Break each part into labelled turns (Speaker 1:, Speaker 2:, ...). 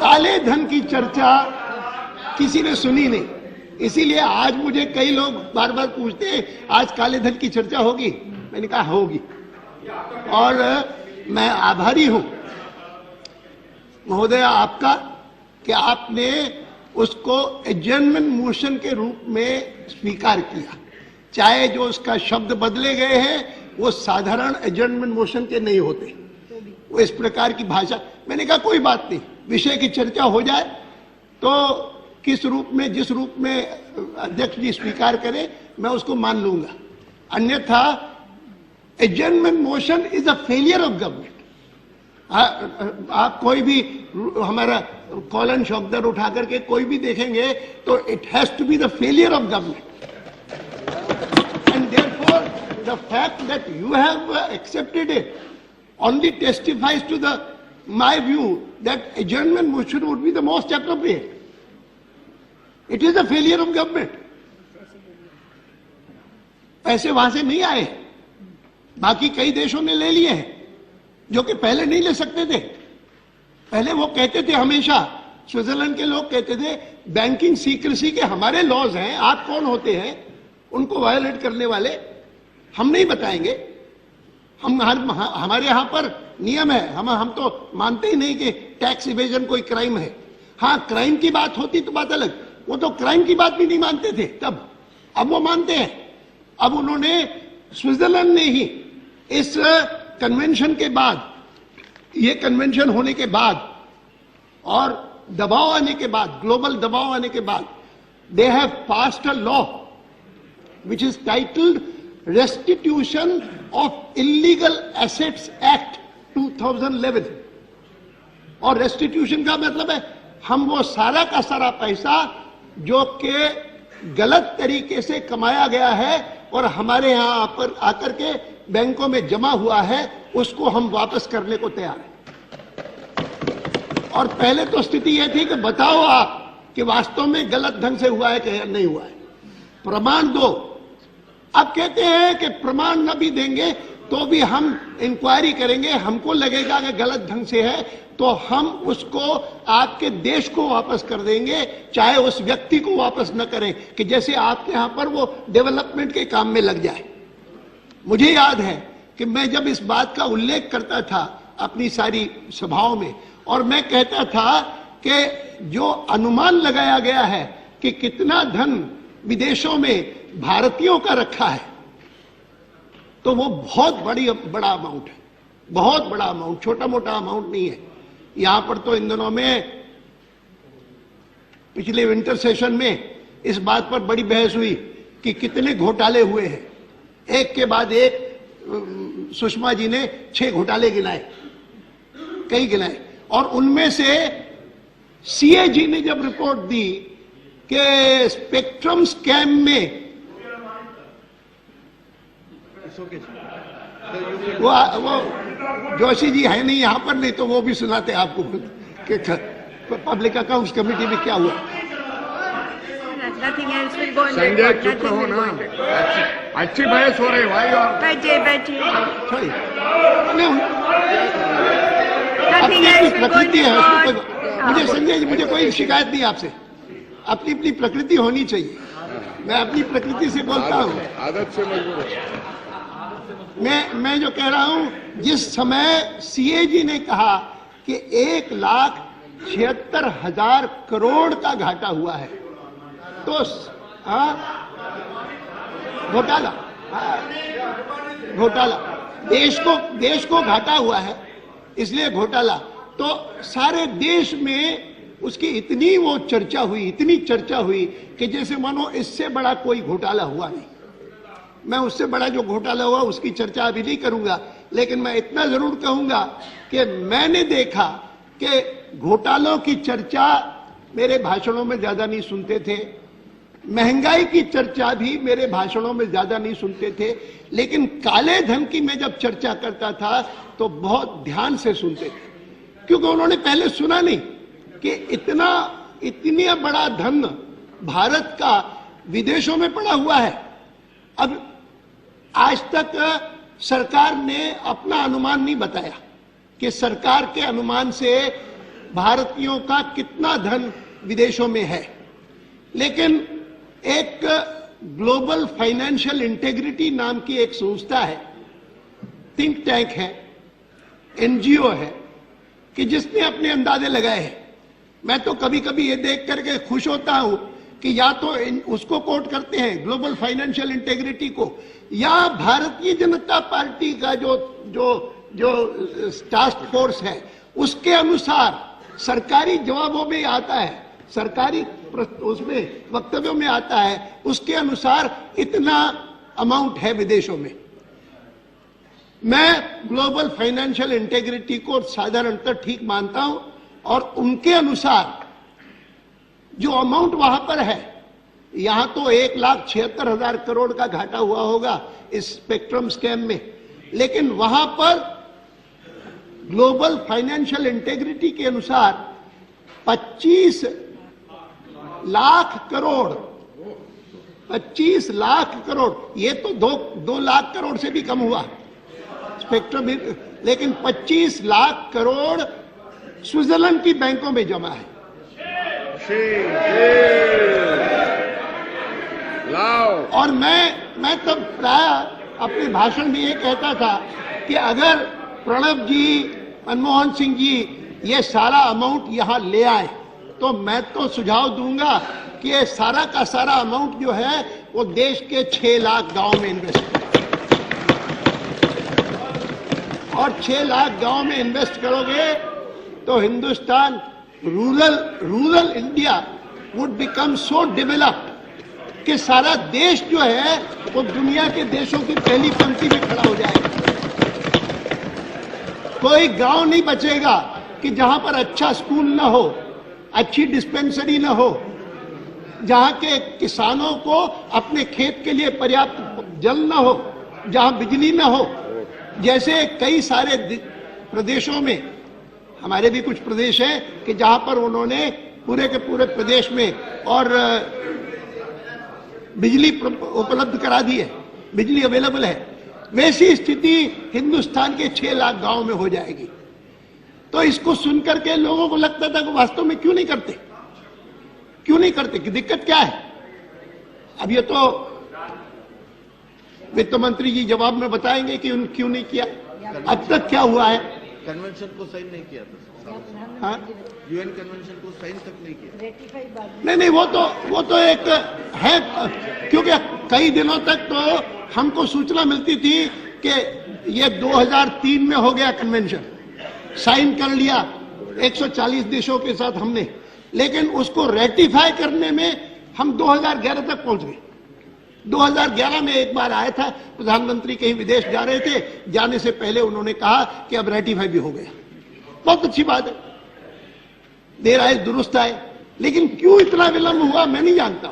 Speaker 1: काले धन की चर्चा किसी ने सुनी नहीं, इसीलिए आज मुझे कई लोग बार बार पूछते हैं आज काले धन की चर्चा होगी। मैंने कहा होगी, और मैं आभारी हूं महोदय आपका कि आपने उसको एडजर्नमेंट मोशन के रूप में स्वीकार किया। चाहे जो उसका शब्द बदले गए हैं वो साधारण एडजर्नमेंट मोशन के नहीं होते, वो इस प्रकार की भाषा। मैंने कहा कोई बात नहीं, विषय की चर्चा हो जाए तो किस रूप में, जिस रूप में अध्यक्ष जी स्वीकार करें मैं उसको मान लूंगा, अन्यथा adjournment motion is a failure of government. आप कोई भी हमारा कॉलन शब्द उठा करके कोई भी देखेंगे तो it has to be the failure of government, and therefore the fact that you have accepted it only testifies to my view that adjournment motion would be the most appropriate. It is a failure of government. पैसे वहां से नहीं आए, बाकी कई देशों ने ले लिए हैं जो कि पहले नहीं ले सकते थे। पहले वो कहते थे, हमेशा स्विट्जरलैंड के लोग कहते थे बैंकिंग सीक्रेसी के हमारे लॉज हैं, आप कौन होते हैं उनको वायोलेट करने वाले, हम नहीं बताएंगे। हमारे यहां पर नियम है, हम तो मानते ही नहीं कि टैक्स इवेजन कोई क्राइम है। हाँ, क्राइम की बात होती तो बात अलग, वो तो क्राइम की बात भी नहीं मानते थे तब, अब वो मानते हैं। अब उन्होंने, स्विट्जरलैंड ने ही इस कन्वेंशन के बाद, ये कन्वेंशन होने के बाद और दबाव आने के बाद, ग्लोबल दबाव आने के बाद, they have passed a law which is titled restitution of illegal assets act 2011। और रेस्टिट्यूशन का मतलब है हम वो सारा का सारा पैसा जो कि गलत तरीके से कमाया गया है और हमारे यहां पर आकर के बैंकों में जमा हुआ है, उसको हम वापस करने को तैयार हैं। और पहले तो स्थिति यह थी कि बताओ आप कि वास्तव में गलत ढंग से हुआ है कि नहीं हुआ है, प्रमाण दो। अब कहते हैं कि प्रमाण न भी देंगे तो भी हम इंक्वायरी करेंगे, हमको लगेगा कि गलत ढंग से है तो हम उसको आपके देश को वापस कर देंगे, चाहे उस व्यक्ति को वापस न करें, कि जैसे आपके यहां पर वो डेवलपमेंट के काम में लग जाए। मुझे याद है कि मैं जब इस बात का उल्लेख करता था अपनी सारी सभाओं में, और मैं कहता था कि जो अनुमान लगाया गया है कि कितना धन विदेशों में भारतीयों का रखा है, तो वो बहुत बड़ा अमाउंट है, बहुत बड़ा अमाउंट, छोटा मोटा अमाउंट नहीं है। यहां पर तो इन दिनों में, पिछले विंटर सेशन में इस बात पर बड़ी बहस हुई कि कितने घोटाले हुए हैं। एक के बाद एक सुषमा जी ने 6 घोटाले गिनाए, कई गिनाए, और उनमें से सीएजी ने जब रिपोर्ट दी कि स्पेक्ट्रम स्कैम में वो जोशी जी है नहीं यहां पर, नहीं तो वो भी सुनाते आपको कि पब्लिक अकाउंट्स कमेटी में क्या हुआ।
Speaker 2: संजय चुप रहो ना, अच्छी बहस हो रही भाई। और
Speaker 1: बैठिए अपनी प्रकृति है उसमें, मुझे संजय जी, मुझे कोई शिकायत नहीं आपसे, अपनी अपनी प्रकृति होनी चाहिए, मैं अपनी प्रकृति से बोलता हूं,
Speaker 2: आदत से मजबूर।
Speaker 1: मैं जो कह रहा हूं, जिस समय सीएजी ने कहा कि 1,76,000 करोड़ का घाटा हुआ है, तो घोटाला, घोटाला देश को घाटा हुआ है, इसलिए घोटाला। तो सारे देश में उसकी इतनी वो चर्चा हुई, इतनी चर्चा हुई कि जैसे मानो इससे बड़ा कोई घोटाला हुआ नहीं। मैं उससे बड़ा जो घोटाला हुआ उसकी चर्चा अभी नहीं करूंगा, लेकिन मैं इतना जरूर कहूंगा कि मैंने देखा कि घोटालों की चर्चा मेरे भाषणों में ज्यादा नहीं सुनते थे, महंगाई की चर्चा भी मेरे भाषणों में ज्यादा नहीं सुनते थे, लेकिन काले धन की मैं जब चर्चा करता था तो बहुत ध्यान से सुनते थे, क्योंकि उन्होंने पहले सुना नहीं कि इतनी बड़ा धन भारत का विदेशों में पड़ा हुआ है। अब आज तक सरकार ने अपना अनुमान नहीं बताया कि सरकार के अनुमान से भारतीयों का कितना धन विदेशों में है। लेकिन एक ग्लोबल फाइनेंशियल इंटेग्रिटी नाम की एक संस्था है, थिंक टैंक है, एनजीओ है, कि जिसने अपने अंदाजे लगाए हैं। मैं तो कभी कभी ये देख करके खुश होता हूं कि या तो उसको कोट करते हैं ग्लोबल फाइनेंशियल इंटेग्रिटी को, या भारतीय जनता पार्टी का जो टास्क फोर्स है उसके अनुसार सरकारी जवाबों में आता है, सरकारी उसमें वक्तव्यों में आता है, उसके अनुसार इतना अमाउंट है विदेशों में। मैं ग्लोबल फाइनेंशियल इंटेग्रिटी को साधारणतः ठीक मानता हूं और उनके अनुसार जो अमाउंट वहां पर है, यहां तो 1,76,000 करोड़ का घाटा हुआ होगा इस स्पेक्ट्रम स्कैम में, लेकिन वहां पर ग्लोबल फाइनेंशियल इंटेग्रिटी के अनुसार 25 लाख करोड़, 25 लाख करोड़, ये तो 2 लाख करोड़ से भी कम हुआ स्पेक्ट्रम, लेकिन 25 लाख करोड़ स्विट्जरलैंड की बैंकों में जमा है। और मैं तब प्राय अपने भाषण में ये कहता था कि अगर प्रणब जी, मनमोहन सिंह जी ये सारा अमाउंट यहां ले आए तो मैं तो सुझाव दूंगा कि ये सारा का सारा अमाउंट जो है वो देश के 6 लाख गांव में इन्वेस्ट करें, और 6 लाख गांव में इन्वेस्ट करोगे तो Hindustan rural India would become so developed कि सारा देश जो है वो दुनिया के देशों की पहली पंक्ति में खड़ा हो जाएगा। कोई गांव नहीं बचेगा कि जहां पर अच्छा स्कूल न हो, अच्छी डिस्पेंसरी न हो, जहां के किसानों को अपने खेत के लिए पर्याप्त जल न हो, जहां बिजली न हो। जैसे कई सारे प्रदेशों में, हमारे भी कुछ प्रदेश हैं कि जहां पर उन्होंने पूरे के पूरे प्रदेश में और बिजली उपलब्ध करा दी है, बिजली अवेलेबल है। वैसी स्थिति हिंदुस्तान के 6 लाख गांव में हो जाएगी। तो इसको सुनकर के लोगों को लगता था कि वास्तव में क्यों नहीं करते, क्यों नहीं करते, कि दिक्कत क्या है। अब ये तो वित्त मंत्री जी जवाब में बताएंगे कि क्यों नहीं किया, अब तक क्या हुआ है।
Speaker 3: कन्वेंशन को साइन नहीं किया था,
Speaker 1: हाँ,
Speaker 3: यूएन कन्वेंशन को साइन तक नहीं किया।
Speaker 1: नहीं, वो तो एक है, क्योंकि कई दिनों तक तो हमको सूचना मिलती थी कि ये 2003 में हो गया कन्वेंशन, साइन कर लिया 140 देशों के साथ हमने, लेकिन उसको रेटिफाई करने में हम 2011 तक पहुंच गए। 2011 में एक बार आया था, प्रधानमंत्री कहीं विदेश जा रहे थे, जाने से पहले उन्होंने कहा कि अब रेटिफाई भी हो गया। बहुत अच्छी बात है, देर आए दुरुस्त आए, लेकिन क्यों इतना विलंब हुआ मैं नहीं जानता।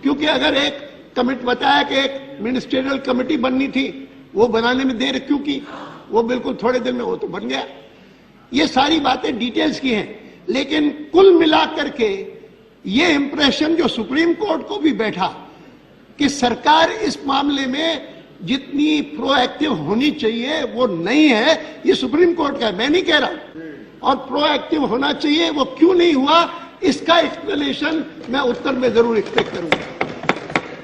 Speaker 1: क्योंकि अगर एक कमिटी बताया कि एक मिनिस्ट्रियल कमेटी बननी थी, वो बनाने में देर क्यों की, वो बिल्कुल थोड़े दिन में वो तो बन गया। ये सारी बातें डिटेल्स की हैं, लेकिन कुल मिलाकर के ये इंप्रेशन जो सुप्रीम कोर्ट को भी बैठा कि सरकार इस मामले में जितनी प्रोएक्टिव होनी चाहिए वो नहीं है, ये सुप्रीम कोर्ट का है, मैं नहीं कह रहा। और प्रोएक्टिव होना चाहिए, वो क्यों नहीं हुआ, इसका एक्सप्लेनेशन मैं उत्तर में जरूर एक्सपेक्ट करूंगा।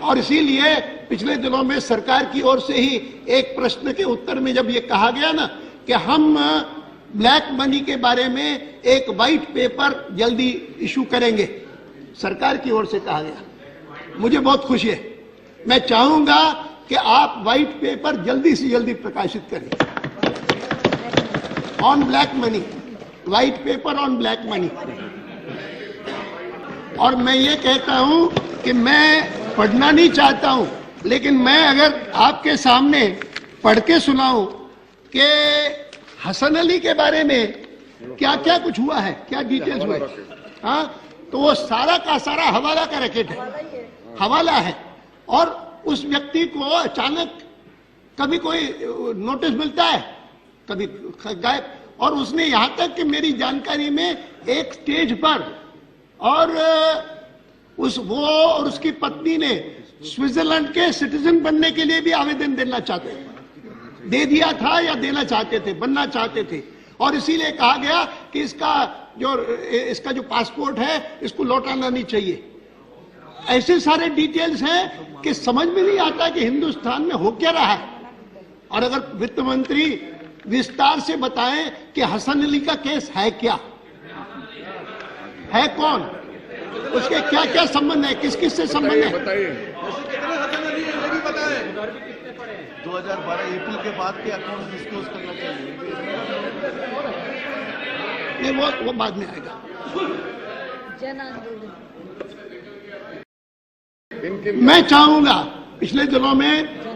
Speaker 1: और इसीलिए पिछले दिनों में सरकार की ओर से ही एक प्रश्न के उत्तर में जब ये कहा गया ना कि हम ब्लैक मनी के बारे में एक व्हाइट पेपर जल्दी इशू करेंगे, सरकार की ओर से कहा गया, मुझे बहुत खुशी है। मैं चाहूंगा कि आप व्हाइट पेपर जल्दी से जल्दी प्रकाशित करें on black money, white paper on black money. और मैं ये कहता हूं कि मैं पढ़ना नहीं चाहता हूं, लेकिन मैं अगर आपके सामने पढ़ के सुनाऊं कि हसन अली के बारे में क्या क्या कुछ हुआ है, क्या डिटेल्स हुए, हाँ, तो वो सारा का सारा हवाला का रैकेट है, हवाला है। और उस व्यक्ति को अचानक कभी कोई नोटिस मिलता है, कभी गायब, और उसने यहां तक कि मेरी जानकारी में एक स्टेज पर और वो और उसकी पत्नी ने स्विट्जरलैंड के सिटीजन बनने के लिए भी आवेदन देना चाहते थे, दे दिया था या देना चाहते थे, बनना चाहते थे। और इसीलिए कहा गया कि इसका जो पासपोर्ट है इसको लौटाना नहीं चाहिए। ऐसे सारे डिटेल्स हैं कि समझ में नहीं आता कि हिंदुस्तान में हो क्या रहा है। और अगर वित्त मंत्री विस्तार से बताएं कि हसन अली का केस है क्या, है कौन, उसके क्या क्या संबंध है, किस किस से संबंध है,
Speaker 2: बताइए।
Speaker 3: 2012 अप्रैल के बाद के अकाउंट डिस्क्लोज करना चाहिए।
Speaker 1: नहीं, वो बाद में आएगा। मैं चाहूंगा पिछले दिनों में,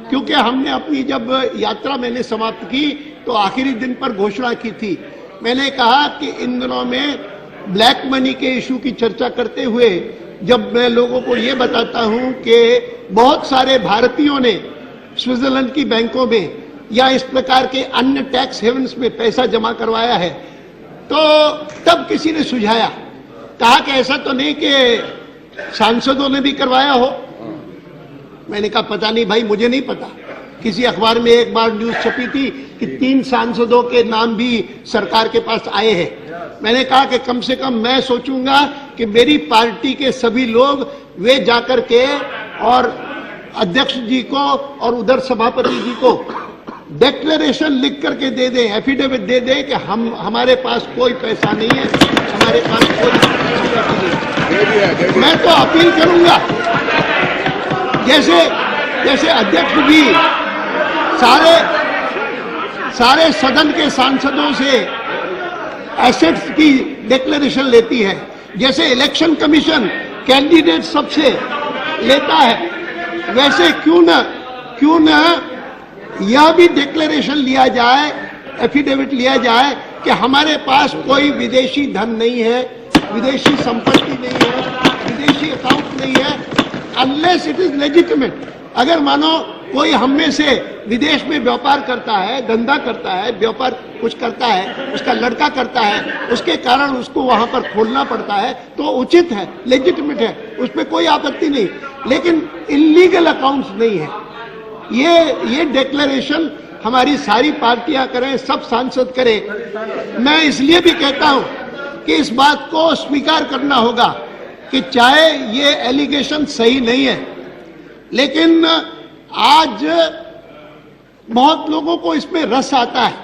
Speaker 1: क्योंकि हमने अपनी जब यात्रा मैंने समाप्त की तो आखिरी दिन पर घोषणा की थी, मैंने कहा कि इन दिनों में ब्लैक मनी के इशू की चर्चा करते हुए जब मैं लोगों को ये बताता हूं कि बहुत सारे भारतीयों ने स्विट्जरलैंड की बैंकों में या इस प्रकार के अन्य टैक्स हेवन्स में पैसा जमा करवाया है, तो तब किसी ने सुझाया, कहा कि ऐसा तो नहीं कि सांसदों ने भी करवाया हो। मैंने कहा पता नहीं भाई, मुझे नहीं पता। किसी अखबार में एक बार न्यूज छपी थी कि 3 सांसदों के नाम भी सरकार के पास आए हैं। मैंने कहा कि कम से कम मैं सोचूंगा कि मेरी पार्टी के सभी लोग वे जाकर के और अध्यक्ष जी को और उधर सभापति जी को डिक्लेरेशन लिख करके दे दें, एफिडेविट दे दें कि हमारे पास कोई पैसा नहीं है, हमारे पास कोई नहीं। मैं तो अपील करूंगा, जैसे अध्यक्ष भी सारे सदन के सांसदों से एसेट्स की डिक्लेरेशन लेती है, जैसे इलेक्शन कमीशन कैंडिडेट सबसे लेता है, वैसे क्यों न यह भी डिक्लेरेशन लिया जाए, एफिडेविट लिया जाए कि हमारे पास कोई विदेशी धन नहीं है, विदेशी संपत्ति नहीं है, विदेशी अकाउंट नहीं है, अनलेस इट इज लेजिटिमेट। अगर मानो कोई हम में से विदेश में व्यापार करता है, धंधा करता है, व्यापार कुछ करता है, उसका लड़का करता है, उसके कारण उसको वहां पर खोलना पड़ता है, तो उचित है, लेजिटिमेट है, उसमें कोई आपत्ति नहीं। लेकिन इलीगल अकाउंट्स नहीं है। ये डिक्लेरेशन हमारी सारी पार्टियां करें, सब सांसद करें। मैं इसलिए भी कहता हूं कि इस बात को स्वीकार करना होगा कि चाहे ये एलिगेशन सही नहीं है, लेकिन आज बहुत लोगों को इसमें रस आता है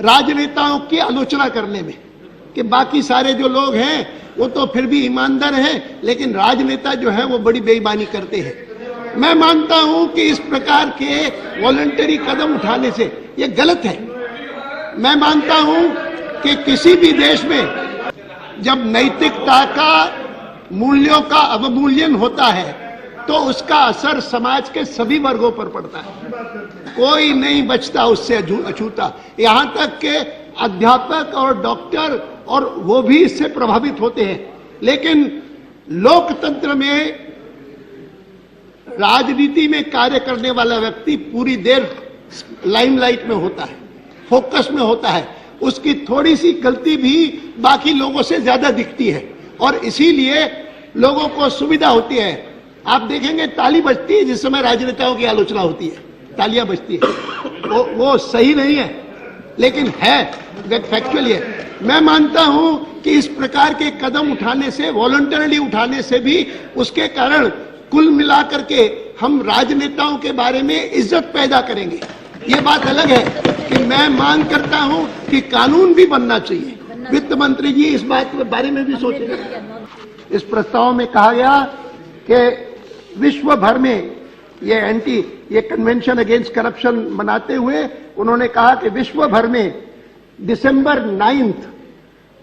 Speaker 1: राजनेताओं की आलोचना करने में, कि बाकी सारे जो लोग हैं वो तो फिर भी ईमानदार हैं, लेकिन राजनेता जो है वो बड़ी बेईमानी करते हैं। मैं मानता हूं कि इस प्रकार के वॉलंटरी कदम उठाने से ये गलत है। मैं मानता हूं कि किसी भी देश में जब नैतिकता का, मूल्यों का अवमूल्यन होता है तो उसका असर समाज के सभी वर्गों पर पड़ता है, कोई नहीं बचता उससे अछूता। यहां तक के अध्यापक और डॉक्टर और वो भी इससे प्रभावित होते हैं। लेकिन लोकतंत्र में, राजनीति में कार्य करने वाला व्यक्ति पूरी देर लाइमलाइट में होता है, फोकस में होता है, उसकी थोड़ी सी गलती भी बाकी लोगों से ज्यादा दिखती है और इसीलिए लोगों को सुविधा होती है। आप देखेंगे ताली बजती है जिस समय राजनेताओं की आलोचना होती है, तालियां बजती है, वो सही नहीं है, लेकिन है, फैक्चुअली है। मैं मानता हूं कि इस प्रकार के कदम उठाने से, वॉलंटरली उठाने से भी, उसके कारण कुल मिलाकर के हम राजनेताओं के बारे में इज्जत पैदा करेंगे। ये बात अलग है कि मैं मांग करता हूं कि कानून भी बनना चाहिए। वित्त मंत्री जी इस बात के बारे में भी सोचेंगे। इस प्रस्ताव में कहा गया कि विश्व भर में ये कन्वेंशन अगेंस्ट करप्शन मनाते हुए उन्होंने कहा कि विश्व भर में दिसंबर 9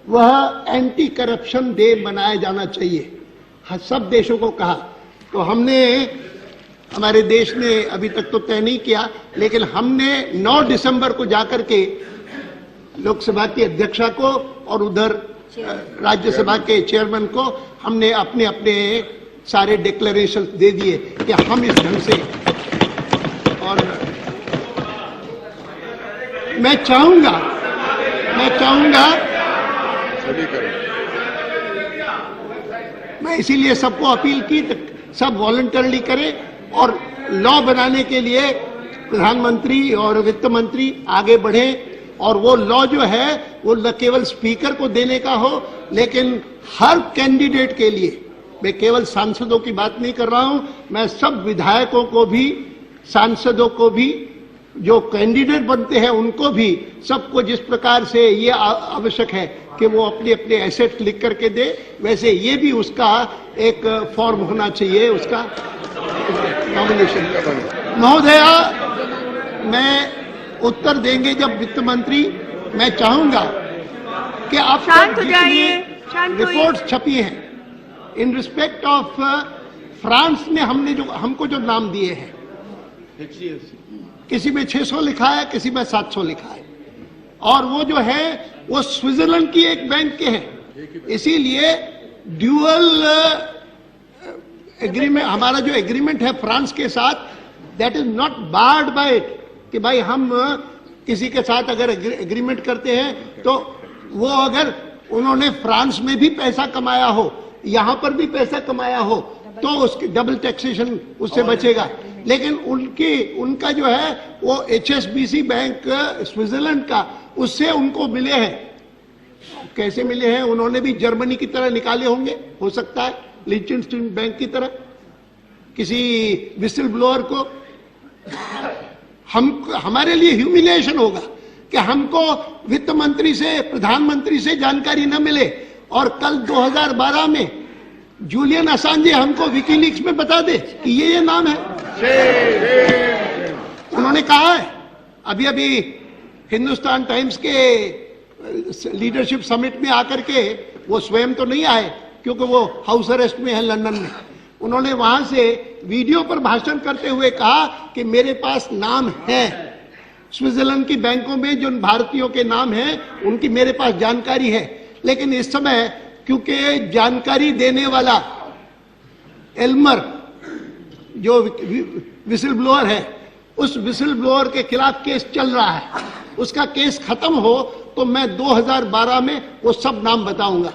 Speaker 1: वह एंटी करप्शन डे मनाया जाना चाहिए। सब देशों को कहा, तो हमारे देश ने अभी तक तो तय नहीं किया, लेकिन हमने 9 दिसंबर को जाकर के लोकसभा की अध्यक्षा को और उधर राज्यसभा के चेयरमैन को हमने अपने अपने सारे डिक्लेरेशन दे दिए कि हम इस ढंग से, और मैं चाहूंगा मैं इसीलिए सबको अपील की सब वॉलंटरली करें और लॉ बनाने के लिए प्रधानमंत्री और वित्त मंत्री आगे बढ़े और वो लॉ जो है वो न केवल स्पीकर को देने का हो, लेकिन हर कैंडिडेट के लिए, मैं केवल सांसदों की बात नहीं कर रहा हूं, मैं सब विधायकों को भी, सांसदों को भी, जो कैंडिडेट बनते हैं उनको भी, सबको जिस प्रकार से ये आवश्यक है कि वो अपने अपने एसेट लिख करके दे, वैसे ये भी उसका एक फॉर्म होना चाहिए, उसका नॉमिनेशन। महोदया, मैं उत्तर देंगे जब वित्त मंत्री, मैं चाहूंगा कि आप
Speaker 4: शांत हो जाइए, शांत होइए।
Speaker 1: रिपोर्ट्स छपी हैं इन रिस्पेक्ट ऑफ फ्रांस ने हमको जो नाम दिए हैं,
Speaker 3: HDFC
Speaker 1: किसी में 600 लिखा है, किसी में 700 लिखा है, और वो जो है वो स्विट्जरलैंड की एक बैंक के हैं। इसीलिए ड्यूअल एग्रीमेंट, हमारा जो एग्रीमेंट है फ्रांस के साथ, that is not barred by it, कि भाई हम किसी के साथ अगर एग्रीमेंट करते हैं तो वो अगर उन्होंने फ्रांस में भी पैसा कमाया हो, यहां पर भी पैसा कमाया हो, तो उसकी डबल टैक्सेशन उससे बचेगा। लेकिन उनका जो है वो HSBC बैंक स्विट्जरलैंड का, उससे उनको मिले हैं। कैसे मिले हैं? उन्होंने भी जर्मनी की तरह निकाले होंगे, हो सकता है लिंचनस्टीन बैंक की तरह, किसी विसिल ब्लोअर को। हमारे लिए ह्यूमिलिएशन होगा कि हमको वित्त मंत्री से, प्रधानमंत्री से जानकारी न मिले, और कल 2012 में जूलियन असांजे हमको विकीलीक्स में बता दे कि ये नाम है। उन्होंने कहा है, अभी अभी हिंदुस्तान टाइम्स के लीडरशिप समिट में आकर के, वो स्वयं तो नहीं आए क्योंकि वो हाउस अरेस्ट में है लंदन में, उन्होंने वहां से वीडियो पर भाषण करते हुए कहा कि मेरे पास नाम है, स्विट्जरलैंड की बैंकों में जो भारतीयों के नाम हैं उनकी मेरे पास जानकारी है। लेकिन इस समय क्योंकि जानकारी देने वाला एल्मर जो विसिल ब्लोअर है, उस विसिल ब्लोअर के खिलाफ केस चल रहा है, उसका केस खत्म हो तो मैं 2012 में वो सब नाम बताऊंगा।